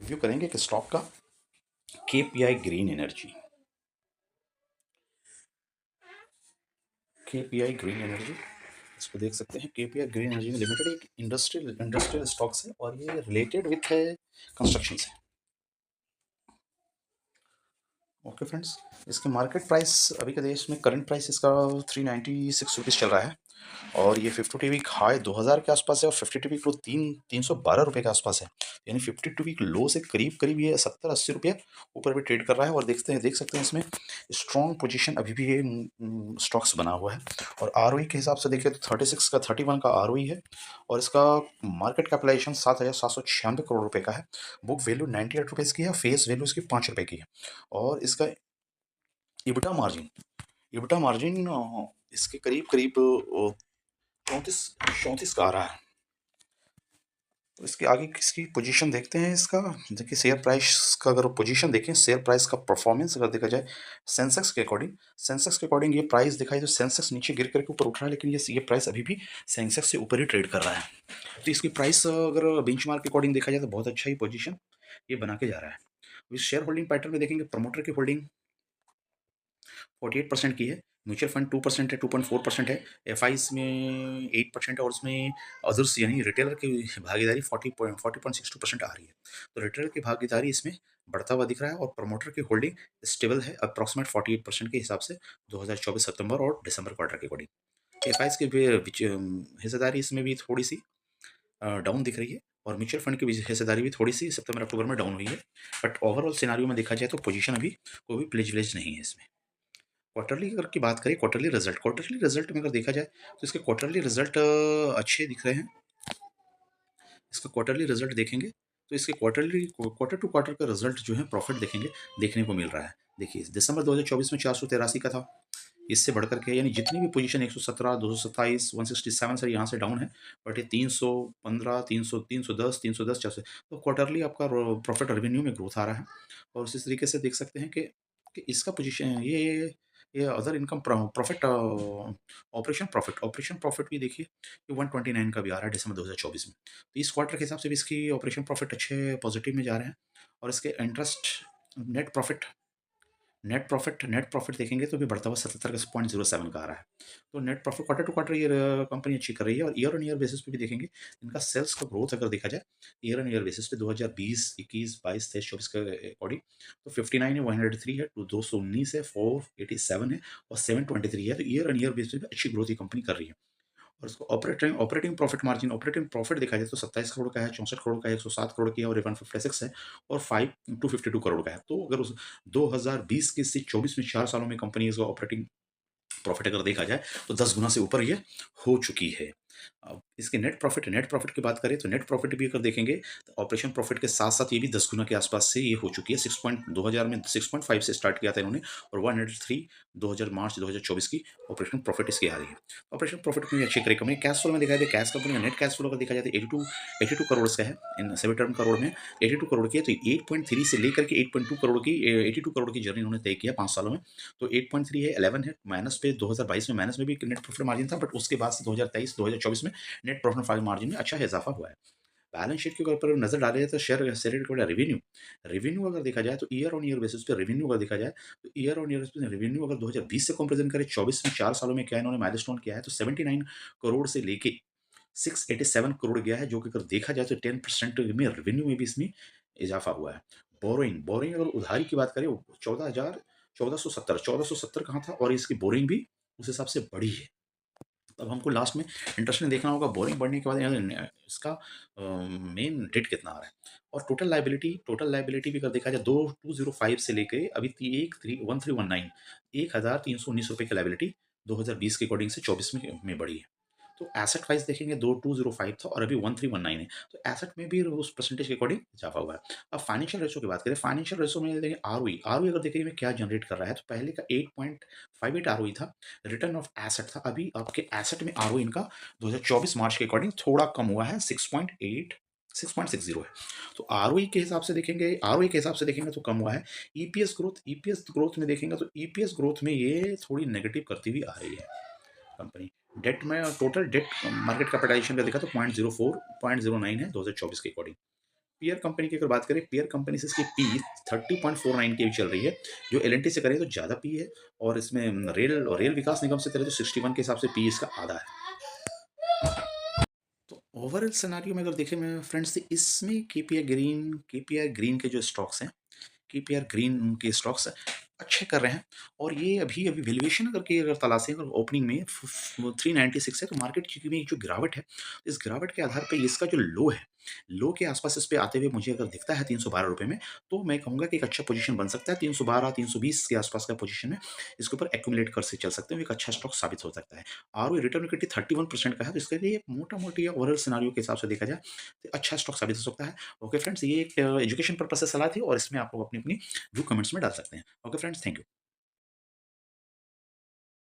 Review करेंगे कि stock का KPI green energy. KPI green energy इसको देख सकते हैं। केपीआई ग्रीन एनर्जी लिमिटेड एक इंडस्ट्रियल स्टॉक्स है और ये रिलेटेड विथ है कंस्ट्रक्शन से। ओके फ्रेंड्स, इसके मार्केट प्राइस अभी के देश में करंट प्राइस इसका 396 रुपीज़ चल रहा है और ये 52 वीक हाई 2000 के आसपास है और 52 वीक लो 312 रुपये के आसपास है। यानी 52 वीक लो से करीब करीब ये 70-80 रुपये ऊपर भी ट्रेड कर रहा है और देख सकते हैं इसमें स्ट्रॉन्ग पोजीशन अभी भी ये स्टॉक्स बना हुआ है। और आरओई के हिसाब से देखिए तो 36 का 31 का आरओई है और इसका मार्केट कैपिटलाइजेशन 7,796 करोड़ रुपए का है। बुक वैल्यू 98 रुपीज़ की है, फेस वैल्यू इसकी 5 रुपये की है और इसका इबिटा मार्जिन इसके करीब करीब 34 का आ रहा है। तो इसके आगे किसकी पोजीशन देखते हैं। इसका देखिए शेयर प्राइस का अगर पोजीशन देखें, शेयर प्राइस का परफॉर्मेंस अगर देखा जाए सेंसेक्स के अकॉर्डिंग ये प्राइस दिखाई तो सेंसेक्स नीचे गिर करके ऊपर उठ रहा है, लेकिन ये प्राइस अभी भी सेंसेक्स से ऊपर ही ट्रेड कर रहा है। तो इसकी प्राइस अगर बेंचमार्क के अकॉर्डिंग देखा जाए तो बहुत अच्छा ही पोजीशन ये बना के जा रहा है। इस शेयर होल्डिंग पैटर्न में देखेंगे प्रमोटर की होल्डिंग 48% की है, म्यूचुअल फंड 2% है, 2.4% है, एफ में 8% है और उसमें अदर्स यानी रिटेलर की भागीदारी 40.62% आ रही है। तो रिटेलर की भागीदारी इसमें बढ़ता हुआ दिख रहा है और प्रमोटर की होल्डिंग स्टेबल है अप्रॉक्सीमेट 48% के हिसाब से 2024 सितंबर और दिसंबर क्वार्टर के अकॉर्डिंग। एफ की हिस्सेदारी इसमें भी थोड़ी सी डाउन दिख रही है और म्यूचुअल फंड की भी हिस्सेदारी भी थोड़ी सी सितंबर अक्टूबर में डाउन हुई है। बट ओवरऑल सिनारियो में देखा जाए तो पोजीशन अभी कोई भी प्लेज विलेज नहीं है इसमें। क्वार्टरली अगर की बात करें, क्वार्टरली रिजल्ट में अगर देखा जाए तो इसके क्वार्टरली रिजल्ट अच्छे दिख रहे हैं। इसका क्वार्टरली रिजल्ट देखेंगे तो इसके क्वार्टर टू क्वार्टर का रिजल्ट जो है प्रॉफिट देखेंगे देखने को मिल रहा है। देखिए दिसंबर 2024 में 483 का था, इससे बढ़कर के यानी जितनी भी पोजीशन 117, 227, 167 सर यहाँ से डाउन है, बट ये 315, 300, 310, 310, 400, तो क्वार्टरली आपका प्रॉफिट रेवेन्यू में ग्रोथ आ रहा है। और इसी तरीके से देख सकते हैं कि इसका पोजीशन ये other income profit operation profit भी देखिए ये 129 का भी आ रहा है दिसंबर 2024 में। तो इस क्वार्टर के हिसाब से भी इसकी ऑपरेशन प्रॉफिट अच्छे पॉजिटिव में जा रहे हैं और इसके interest net profit net profit देखेंगे तो भी बढ़ता हुआ 77.07 का आ रहा है। तो net profit quarter to quarter ये कंपनी अच्छी कर रही है और ईयर ऑन ईयर बेसिस पे भी देखेंगे इनका सेल्स का ग्रोथ अगर देखा जाए ईयर ऑन ईयर बेसिस पे 2020, 21, 22, 23, 24 के अकॉर्डिंग तो 59 है, 103 है, 219 है, 487 है और 723 है। तो ईयर ऑन ईयर बेसिस पे अच्छी ग्रोथ ये कंपनी कर रही है। और इसको ऑपरेटिंग प्रॉफिट देखा जाए तो 27 करोड़ का है, 64 करोड़ का है, 107 करोड़ की है और 156 है और 252 करोड़ का है। तो अगर उस 2020 के से 24 में 4 सालों में कंपनी इसका ऑपरेटिंग प्रॉफिट अगर देखा जाए तो 10 गुना से ऊपर ये हो चुकी है। अब इसके नेट प्रॉफिट की बात करें तो नेट प्रॉफिट भी अगर देखेंगे तो ऑपरेशन प्रॉफिट के साथ-साथ ये भी 10 गुना के आसपास से ये हो चुकी है। 2000 में 6.5 से स्टार्ट किया था इन्होंने और 103 2000 मार्च 2024 की ऑपरेशन प्रॉफिट इसकी आ रही है। ऑपरेशन प्रॉफिट में भी अच्छी करी कंपनी कैश फ्लो में देखा जाए कैश कंपनी का नेट कैश फ्लो अगर देखा जाए तो 82 करोड़ का है। इन सेमी टर्म करोड़ में 82 करोड़ की है, तो 8.3 से लेकर के 8.2 करोड़ की 82 करोड़ की जर्नी उन्होंने तय किया 5 सालों में। तो 8.3 है, 11 है, माइनस पे 2022 में माइनस में भी नेट प्रॉफिट मार्जिन था, बट उसके बाद से 2023 2024 में नेट प्रॉफिट मार्जिन में अच्छा इजाफा हुआ है। बैलेंस शीट के ऊपर नजर डाले तो रेवेन्यू रेवेन्यू अगर देखा जाए तो ईयर ऑन ईयर बेसिस पे रेवेन्यू अगर देखा जाए तो ईयर ऑन ईयर रेवेन्यू अगर 2020 से कंपेरिजन करें 24 में 4 सालों में क्या इन्होंने माइलस्टोन किया है तो 79 करोड़ से लेके 687 करोड़ गया है, जो कि अगर देखा जाए तो 10% में रेवेन्यू में भी इसमें इजाफा हुआ है। बोरिंग अगर उधारी की बात करें 14,000 1470 कहाँ था और इसकी बोरिंग भी उस हिसाब से बढ़ी है। तब हमको लास्ट में इंटरेस्ट देखना होगा बोरिंग बढ़ने के बाद इसका मेन डेट कितना आ रहा है और टोटल लाइबिलिटी भी अगर देखा जाए 205 से लेके अभी 1319 1,319 रुपये की लाइबिलिटी 2020 के अकॉर्डिंग से 24 में बढ़ी है। तो एसेट वाइज देखेंगे 2205 था और अभी 1319 है, तो एसेट में भी उस परसेंटेज के अकॉर्डिंग इजाफा हुआ है। अब फाइनेंशियल रेशो की बात करें, फाइनेंशियल रेशो में देखेंगे आरओई अगर देखेंगे क्या जनरेट कर रहा है तो पहले का 8.58 आरओई था, रिटर्न ऑफ एसेट था। अभी आपके एसेट में आरओई इनका 2024 मार्च के अकॉर्डिंग थोड़ा कम हुआ है, 6.60 है। तो आरओई के हिसाब से देखेंगे तो कम हुआ है। ईपीएस ग्रोथ में देखेंगे तो ईपीएस ग्रोथ में ये थोड़ी नेगेटिव करती हुई आ रही है कंपनी। डेट में टोटल डेट मार्केट कैपिटलाइजेशन का देखा तो 0.09 है 2024 के अकॉर्डिंग। पीयर कंपनी की अगर बात करें, पीयर कंपनी से इसकी पी 30.49 की चल रही है, जो एल से करें तो ज़्यादा पी है, और इसमें रेल विकास निगम से करें तो 61 के हिसाब से पी इसका आधा है। तो ओवरऑल सिनेरियो में अगर देखें मैं फ्रेंड्स, इसमें केपीआई ग्रीन के जो स्टॉक्स हैं, केपीआर ग्रीन के स्टॉक्स अच्छे कर रहे हैं, और ये अभी अभी वैल्यूएशन अगर तलाशें, अगर ओपनिंग में 396 है, तो मार्केट की जो गिरावट है, इस गिरावट के आधार पे इसका जो लो है, लो के आसपास इस पे आते हुए मुझे अगर दिखता है 312 रुपए में, तो मैं कहूंगा कि एक अच्छा पोजीशन बन सकता है। 312 320 के आसपास का पोजीशन है, इसके ऊपर एक्यूमुलेट कर से चल सकते हैं, एक अच्छा स्टॉक साबित हो सकता है। आर रिटर्न इक्विटी 31% का है, तो इसके लिए मोटा मोटी ओवरऑल सिनारियो के हिसाब से देखा जाए तो अच्छा स्टॉक साबित हो सकता है। ओके फ्रेंड्स, ये एक एजुकेशन पर्पस से सलाह थी, और इसमें आप लोग अपनी अपनी व्यू कमेंट्स में डाल सकते हैं। Okay friends, thank you.